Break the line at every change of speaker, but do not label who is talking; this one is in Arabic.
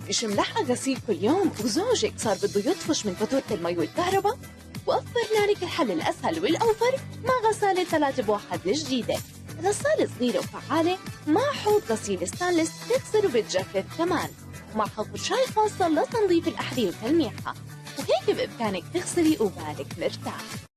مش ملحقة غسيل كل يوم وزوجك صار بده يطفش من فاتورة المي والكهرباء؟ وفرنا لك الحل الأسهل والأوفر مع غسالة 3 بواحد الجديدة. غسالة صغيرة وفعالة مع حوض غسيل ستانلس بتكسر وبتجفف كمان، مع حوض فرشاي خاصة لتنظيف الأحذية وتلميعها، وهيك بإمكانك تغسلي وبالك مرتاح.